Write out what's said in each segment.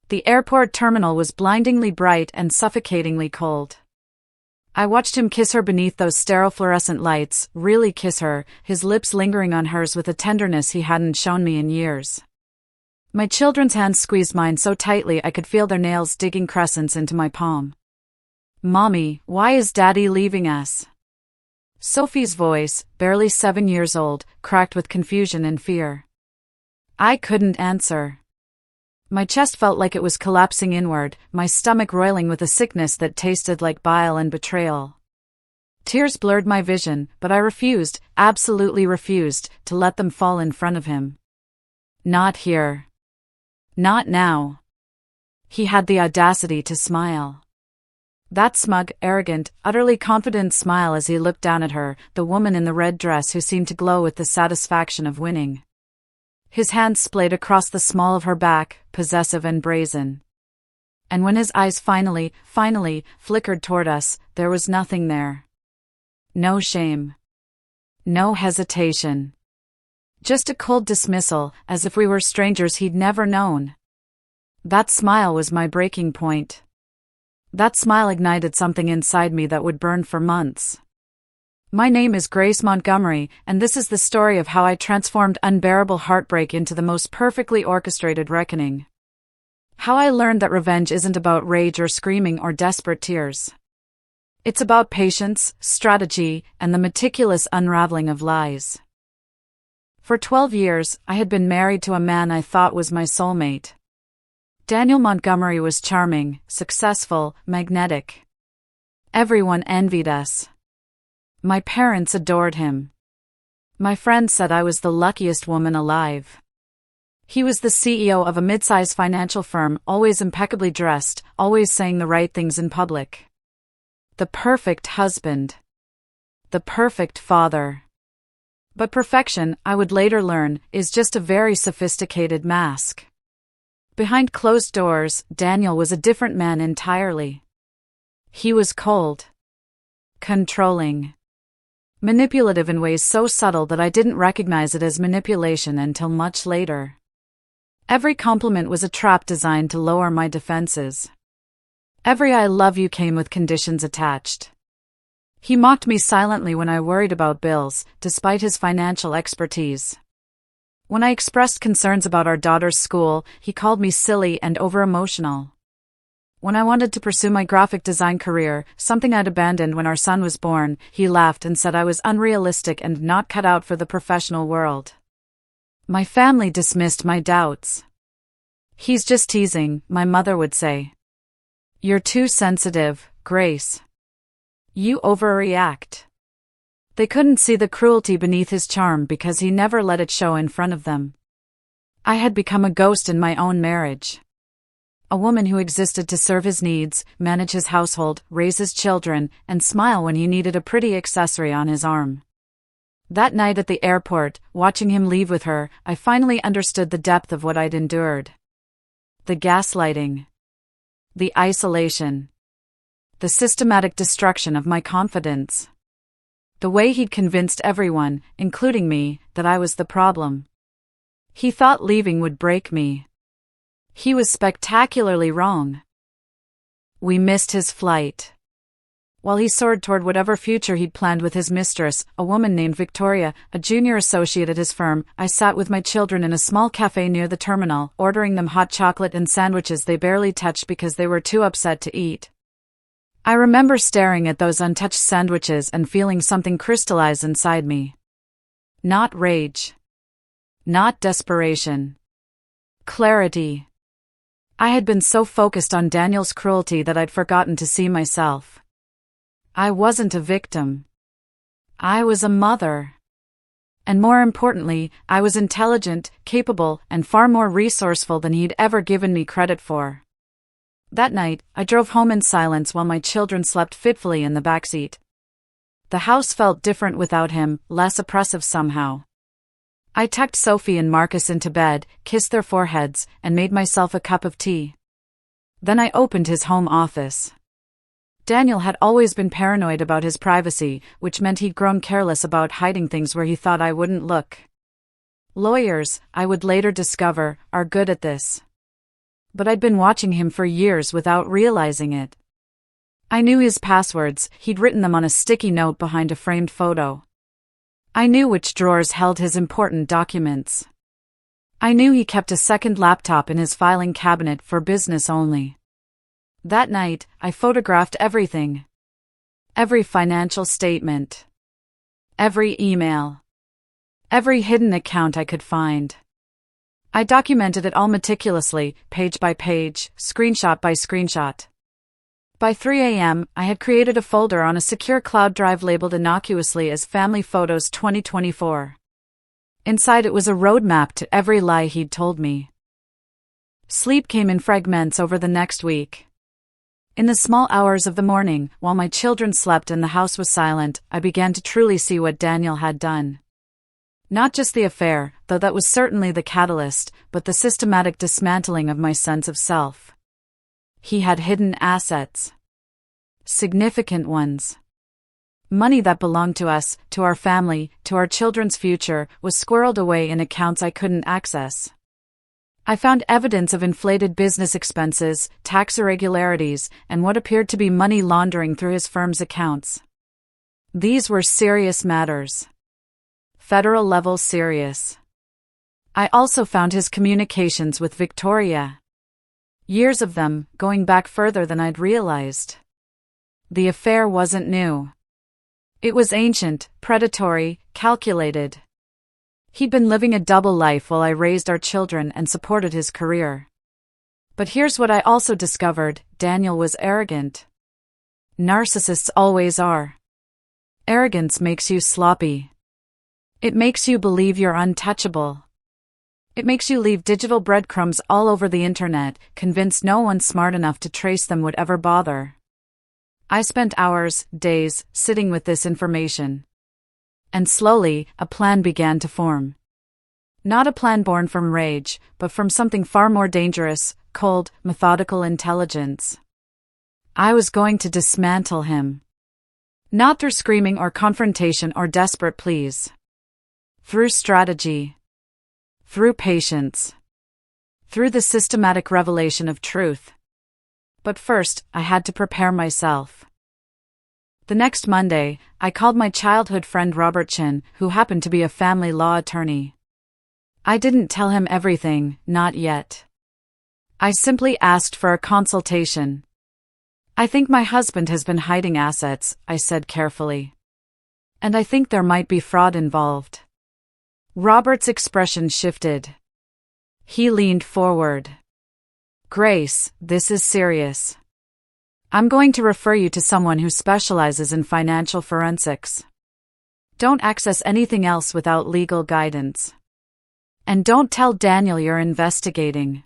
The airport terminal was blindingly bright and suffocatingly cold. I watched him kiss her beneath those sterile fluorescent lights, really kiss her, his lips lingering on hers with a tenderness he hadn't shown me in years. My children's hands squeezed mine so tightly I could feel their nails digging crescents into my palm. "Mommy, why is Daddy leaving us?" Sophie's voice, barely 7 years old, cracked with confusion and fear. I couldn't answer. My chest felt like it was collapsing inward, my stomach roiling with a sickness that tasted like bile and betrayal. Tears blurred my vision, but I refused, absolutely refused, to let them fall in front of him. Not here. Not now. He had the audacity to smile. That smug, arrogant, utterly confident smile as he looked down at her, the woman in the red dress who seemed to glow with the satisfaction of winning. His hands splayed across the small of her back, possessive and brazen. And when his eyes finally flickered toward us, there was nothing there. No shame. No hesitation. Just a cold dismissal, as if we were strangers he'd never known. That smile was my breaking point. That smile ignited something inside me that would burn for months. My name is Grace Montgomery, and this is the story of how I transformed unbearable heartbreak into the most perfectly orchestrated reckoning. How I learned that revenge isn't about rage or screaming or desperate tears. It's about patience, strategy, and the meticulous unraveling of lies. For 12 years, I had been married to a man I thought was my soulmate. Daniel Montgomery was charming, successful, magnetic. Everyone envied us. My parents adored him. My friends said I was the luckiest woman alive. He was the CEO of a mid-sized financial firm, always impeccably dressed, always saying the right things in public. The perfect husband. The perfect father. But perfection, I would later learn, is just a very sophisticated mask. Behind closed doors, Daniel was a different man entirely. He was cold. Controlling. Manipulative in ways so subtle that I didn't recognize it as manipulation until much later. Every compliment was a trap designed to lower my defenses. Every "I love you" came with conditions attached. He mocked me silently when I worried about bills, despite his financial expertise. When I expressed concerns about our daughter's school, he called me silly and over-emotional. When I wanted to pursue my graphic design career, something I'd abandoned when our son was born, he laughed and said I was unrealistic and not cut out for the professional world. My family dismissed my doubts. "He's just teasing," my mother would say. "You're too sensitive, Grace. You overreact." They couldn't see the cruelty beneath his charm because he never let it show in front of them. I had become a ghost in my own marriage. A woman who existed to serve his needs, manage his household, raise his children, and smile when he needed a pretty accessory on his arm. That night at the airport, watching him leave with her, I finally understood the depth of what I'd endured. The gaslighting. The isolation. The systematic destruction of my confidence. The way he'd convinced everyone, including me, that I was the problem. He thought leaving would break me. He was spectacularly wrong. We missed his flight. While he soared toward whatever future he'd planned with his mistress, a woman named Victoria, a junior associate at his firm, I sat with my children in a small cafe near the terminal, ordering them hot chocolate and sandwiches they barely touched because they were too upset to eat. I remember staring at those untouched sandwiches and feeling something crystallize inside me. Not rage. Not desperation. Clarity. I had been so focused on Daniel's cruelty that I'd forgotten to see myself. I wasn't a victim. I was a mother. And more importantly, I was intelligent, capable, and far more resourceful than he'd ever given me credit for. That night, I drove home in silence while my children slept fitfully in the backseat. The house felt different without him, less oppressive somehow. I tucked Sophie and Marcus into bed, kissed their foreheads, and made myself a cup of tea. Then I opened his home office. Daniel had always been paranoid about his privacy, which meant he'd grown careless about hiding things where he thought I wouldn't look. Lawyers, I would later discover, are good at this. but I'd been watching him for years without realizing it. I knew his passwords, he'd written them on a sticky note behind a framed photo. I knew which drawers held his important documents. I knew he kept a second laptop in his filing cabinet for business only. That night, I photographed everything. Every financial statement. Every email. Every hidden account I could find. I documented it all meticulously, page by page, screenshot by screenshot. By 3 a.m., I had created a folder on a secure cloud drive labeled innocuously as Family Photos 2024. Inside it was a roadmap to every lie he'd told me. Sleep came in fragments over the next week. In the small hours of the morning, while my children slept and the house was silent, I began to truly see what Daniel had done. Not just the affair, though that was certainly the catalyst, but the systematic dismantling of my sense of self. He had hidden assets. Significant ones. Money that belonged to us, to our family, to our children's future, was squirreled away in accounts I couldn't access. I found evidence of inflated business expenses, tax irregularities, and what appeared to be money laundering through his firm's accounts. These were serious matters. Federal level serious. I also found his communications with Victoria. Years of them, going back further than I'd realized. The affair wasn't new. It was ancient, predatory, calculated. He'd been living a double life while I raised our children and supported his career. But here's what I also discovered: Daniel was arrogant. Narcissists always are. Arrogance makes you sloppy. It makes you believe you're untouchable. It makes you leave digital breadcrumbs all over the internet, convinced no one smart enough to trace them would ever bother. I spent hours, days, sitting with this information. And slowly, a plan began to form. Not a plan born from rage, but from something far more dangerous: cold, methodical intelligence. I was going to dismantle him. Not through screaming or confrontation or desperate pleas. Through strategy. Through patience. Through the systematic revelation of truth. But first, I had to prepare myself. The next Monday, I called my childhood friend Robert Chin, who happened to be a family law attorney. I didn't tell him everything, not yet. I simply asked for a consultation. I think my husband has been hiding assets, I said carefully. And I think there might be fraud involved. Robert's expression shifted. He leaned forward. Grace, this is serious. I'm going to refer you to someone who specializes in financial forensics. Don't access anything else without legal guidance. And don't tell Daniel you're investigating.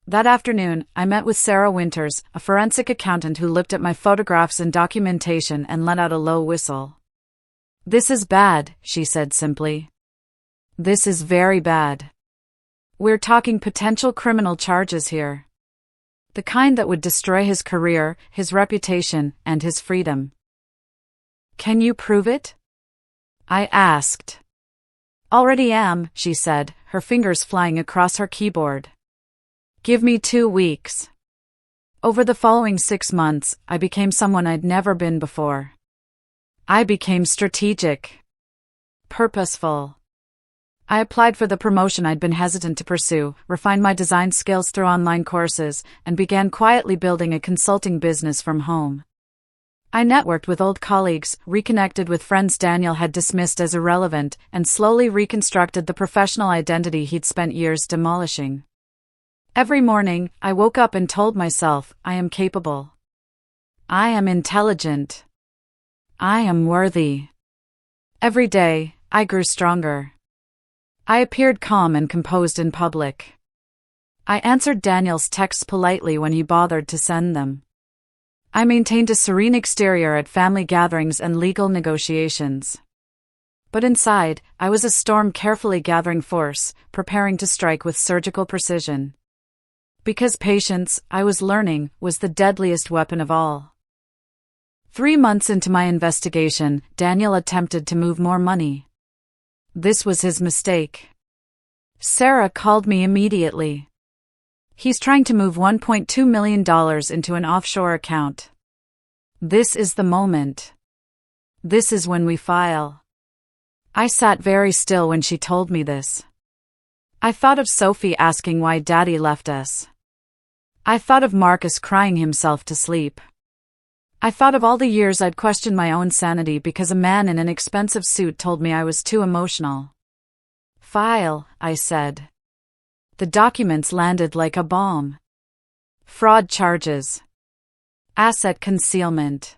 That afternoon, I met with Sarah Winters, a forensic accountant who looked at my photographs and documentation and let out a low whistle. This is bad, she said simply. This is very bad. We're talking potential criminal charges here. The kind that would destroy his career, his reputation, and his freedom. Can you prove it? I asked. Already am, she said, her fingers flying across her keyboard. Give me 2 weeks. Over the following 6 months, I became someone I'd never been before. I became strategic. Purposeful. I applied for the promotion I'd been hesitant to pursue, refined my design skills through online courses, and began quietly building a consulting business from home. I networked with old colleagues, reconnected with friends Daniel had dismissed as irrelevant, and slowly reconstructed the professional identity he'd spent years demolishing. Every morning, I woke up and told myself, I am capable. I am intelligent. I am worthy. Every day, I grew stronger. I appeared calm and composed in public. I answered Daniel's texts politely when he bothered to send them. I maintained a serene exterior at family gatherings and legal negotiations. But inside, I was a storm carefully gathering force, preparing to strike with surgical precision. Because patience, I was learning, was the deadliest weapon of all. 3 months into my investigation, Daniel attempted to move more money. This was his mistake. Sarah called me immediately. He's trying to move $1.2 million into an offshore account. This is the moment. This is when we file. I sat very still when she told me this. I thought of Sophie asking why Daddy left us. I thought of Marcus crying himself to sleep. I thought of all the years I'd questioned my own sanity because a man in an expensive suit told me I was too emotional. File, I said. The documents landed like a bomb. Fraud charges. Asset concealment.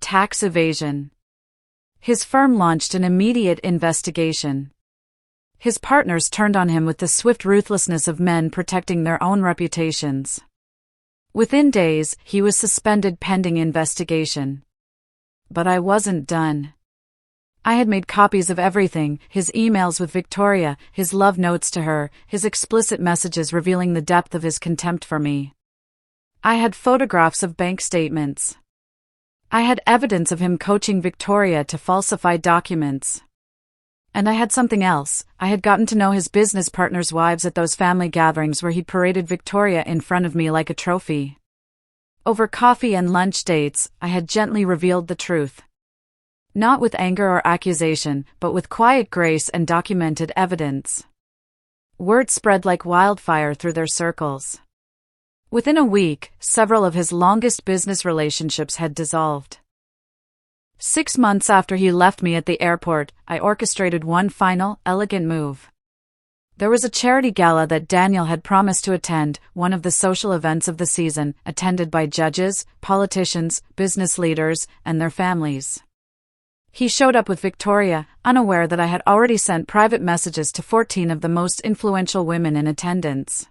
Tax evasion. His firm launched an immediate investigation. His partners turned on him with the swift ruthlessness of men protecting their own reputations. Within days, he was suspended pending investigation. But I wasn't done. I had made copies of everything: his emails with Victoria, his love notes to her, his explicit messages revealing the depth of his contempt for me. I had photographs of bank statements. I had evidence of him coaching Victoria to falsify documents. And I had something else. I had gotten to know his business partners' wives at those family gatherings where he paraded Victoria in front of me like a trophy. Over coffee and lunch dates, I had gently revealed the truth. Not with anger or accusation, but with quiet grace and documented evidence. Word spread like wildfire through their circles. Within a week, several of his longest business relationships had dissolved. 6 months after he left me at the airport, I orchestrated one final, elegant move. There was a charity gala that Daniel had promised to attend, one of the social events of the season, attended by judges, politicians, business leaders, and their families. He showed up with Victoria, unaware that I had already sent private messages to 14 of the most influential women in attendance.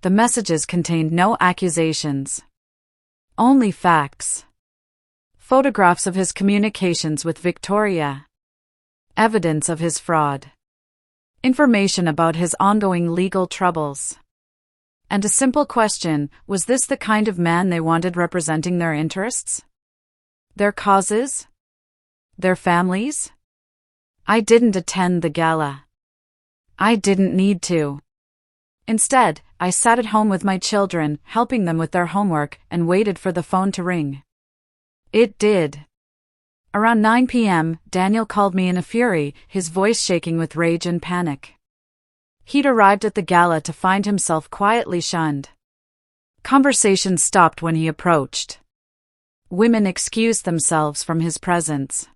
The messages contained no accusations. Only facts. Photographs of his communications with Victoria. Evidence of his fraud. Information about his ongoing legal troubles. And a simple question: was this the kind of man they wanted representing their interests? Their causes? Their families? I didn't attend the gala. I didn't need to. Instead, I sat at home with my children, helping them with their homework, and waited for the phone to ring. It did. Around 9 p.m., Daniel called me in a fury, his voice shaking with rage and panic. He'd arrived at the gala to find himself quietly shunned. Conversation stopped when he approached. Women excused themselves from his presence.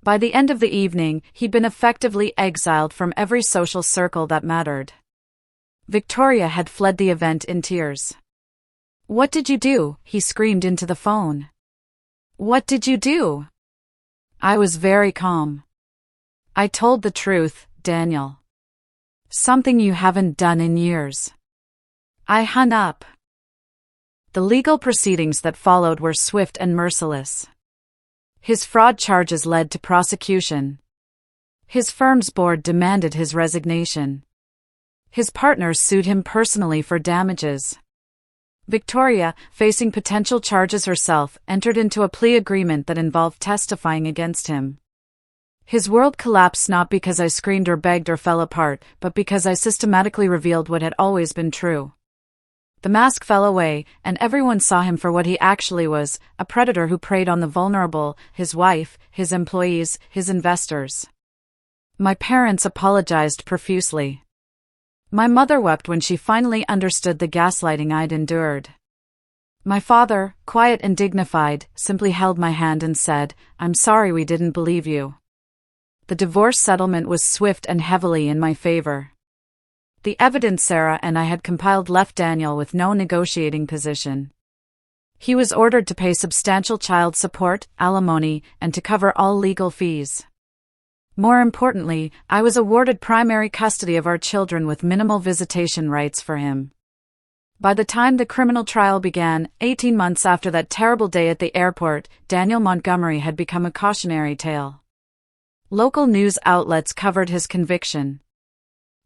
By the end of the evening, he'd been effectively exiled from every social circle that mattered. Victoria had fled the event in tears. "What did you do?" he screamed into the phone. "What did you do?" I was very calm. "I told the truth, Daniel. Something you haven't done in years." I hung up. The legal proceedings that followed were swift and merciless. His fraud charges led to prosecution. His firm's board demanded his resignation. His partners sued him personally for damages. Victoria, facing potential charges herself, entered into a plea agreement that involved testifying against him. His world collapsed not because I screamed or begged or fell apart, but because I systematically revealed what had always been true. The mask fell away, and everyone saw him for what he actually was: a predator who preyed on the vulnerable, his wife, his employees, his investors. My parents apologized profusely. My mother wept when she finally understood the gaslighting I'd endured. My father, quiet and dignified, simply held my hand and said, "I'm sorry we didn't believe you." The divorce settlement was swift and heavily in my favor. The evidence Sarah and I had compiled left Daniel with no negotiating position. He was ordered to pay substantial child support, alimony, and to cover all legal fees. More importantly, I was awarded primary custody of our children with minimal visitation rights for him. By the time the criminal trial began, 18 months after that terrible day at the airport, Daniel Montgomery had become a cautionary tale. Local news outlets covered his conviction.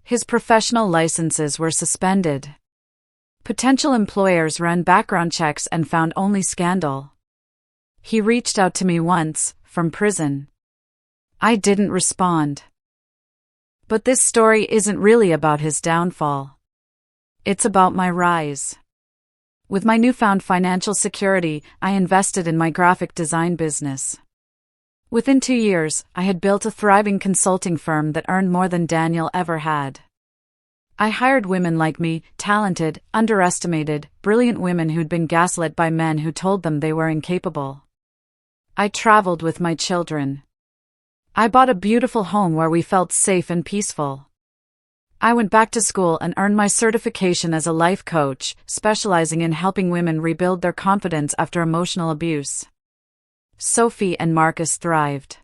His professional licenses were suspended. Potential employers ran background checks and found only scandal. He reached out to me once, from prison. I didn't respond. But this story isn't really about his downfall. It's about my rise. With my newfound financial security, I invested in my graphic design business. Within 2 years, I had built a thriving consulting firm that earned more than Daniel ever had. I hired women like me, talented, underestimated, brilliant women who'd been gaslit by men who told them they were incapable. I traveled with my children. I bought a beautiful home where we felt safe and peaceful. I went back to school and earned my certification as a life coach, specializing in helping women rebuild their confidence after emotional abuse. Sophie and Marcus thrived.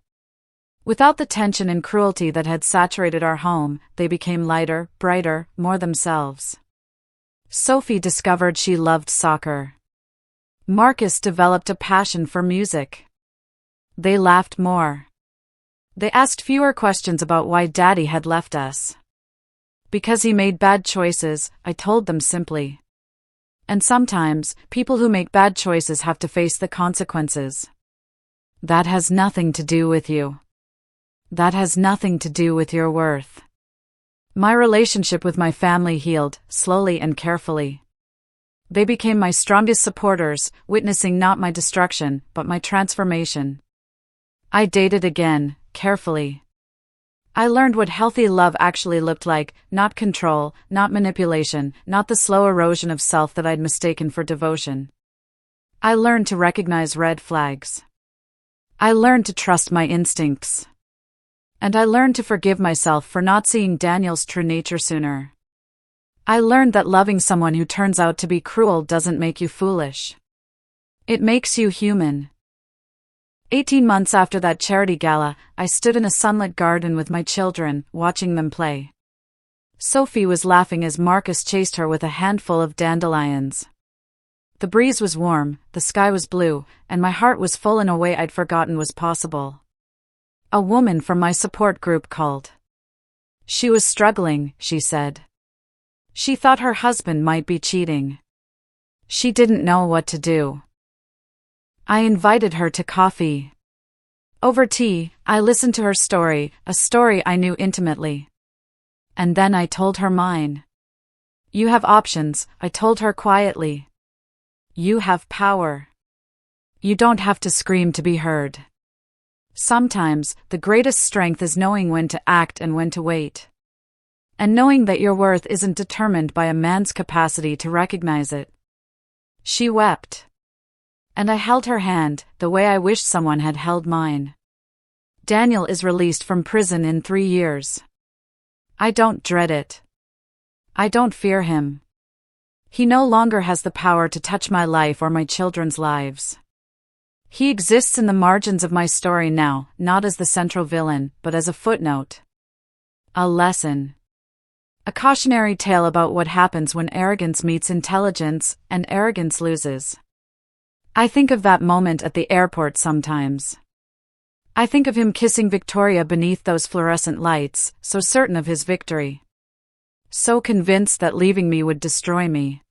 Without the tension and cruelty that had saturated our home, they became lighter, brighter, more themselves. Sophie discovered she loved soccer. Marcus developed a passion for music. They laughed more. They asked fewer questions about why Daddy had left us. Because he made bad choices, I told them simply. And sometimes, people who make bad choices have to face the consequences. That has nothing to do with you. That has nothing to do with your worth. My relationship with my family healed, slowly and carefully. They became my strongest supporters, witnessing not my destruction, but my transformation. I dated again, carefully. I learned what healthy love actually looked like, not control, not manipulation, not the slow erosion of self that I'd mistaken for devotion. I learned to recognize red flags. I learned to trust my instincts. And I learned to forgive myself for not seeing Daniel's true nature sooner. I learned that loving someone who turns out to be cruel doesn't make you foolish. It makes you human. 18 months after that charity gala, I stood in a sunlit garden with my children, watching them play. Sophie was laughing as Marcus chased her with a handful of dandelions. The breeze was warm, the sky was blue, and my heart was full in a way I'd forgotten was possible. A woman from my support group called. She was struggling, she said. She thought her husband might be cheating. She didn't know what to do. I invited her to coffee. Over tea, I listened to her story, a story I knew intimately. And then I told her mine. You have options, I told her quietly. You have power. You don't have to scream to be heard. Sometimes, the greatest strength is knowing when to act and when to wait. And knowing that your worth isn't determined by a man's capacity to recognize it. She wept. And I held her hand, the way I wished someone had held mine. Daniel is released from prison in 3 years. I don't dread it. I don't fear him. He no longer has the power to touch my life or my children's lives. He exists in the margins of my story now, not as the central villain, but as a footnote. A lesson. A cautionary tale about what happens when arrogance meets intelligence, and arrogance loses. I think of that moment at the airport sometimes. I think of him kissing Victoria beneath those fluorescent lights, so certain of his victory. So convinced that leaving me would destroy me.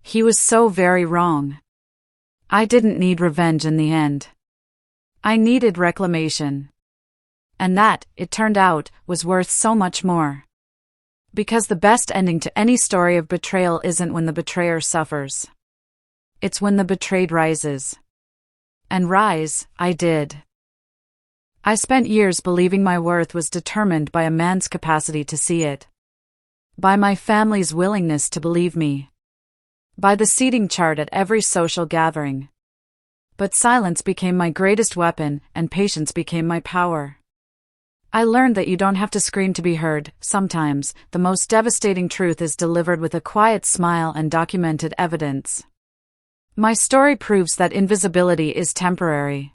He was so very wrong. I didn't need revenge in the end. I needed reclamation. And that, it turned out, was worth so much more. Because the best ending to any story of betrayal isn't when the betrayer suffers. It's when the betrayed rises. And rise, I did. I spent years believing my worth was determined by a man's capacity to see it. By my family's willingness to believe me. By the seating chart at every social gathering. But silence became my greatest weapon, and patience became my power. I learned that you don't have to scream to be heard. Sometimes, the most devastating truth is delivered with a quiet smile and documented evidence. My story proves that invisibility is temporary.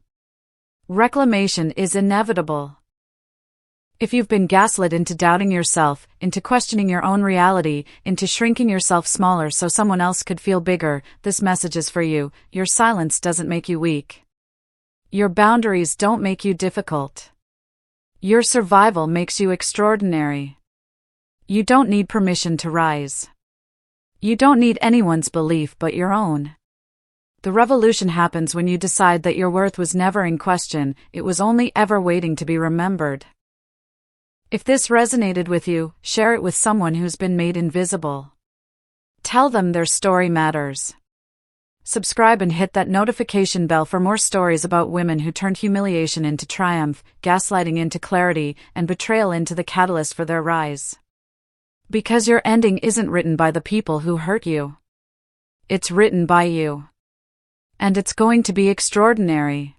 Reclamation is inevitable. If you've been gaslit into doubting yourself, into questioning your own reality, into shrinking yourself smaller so someone else could feel bigger, this message is for you. Your silence doesn't make you weak. Your boundaries don't make you difficult. Your survival makes you extraordinary. You don't need permission to rise. You don't need anyone's belief but your own. The revolution happens when you decide that your worth was never in question, it was only ever waiting to be remembered. If this resonated with you, share it with someone who's been made invisible. Tell them their story matters. Subscribe and hit that notification bell for more stories about women who turned humiliation into triumph, gaslighting into clarity, and betrayal into the catalyst for their rise. Because your ending isn't written by the people who hurt you. It's written by you. And it's going to be extraordinary.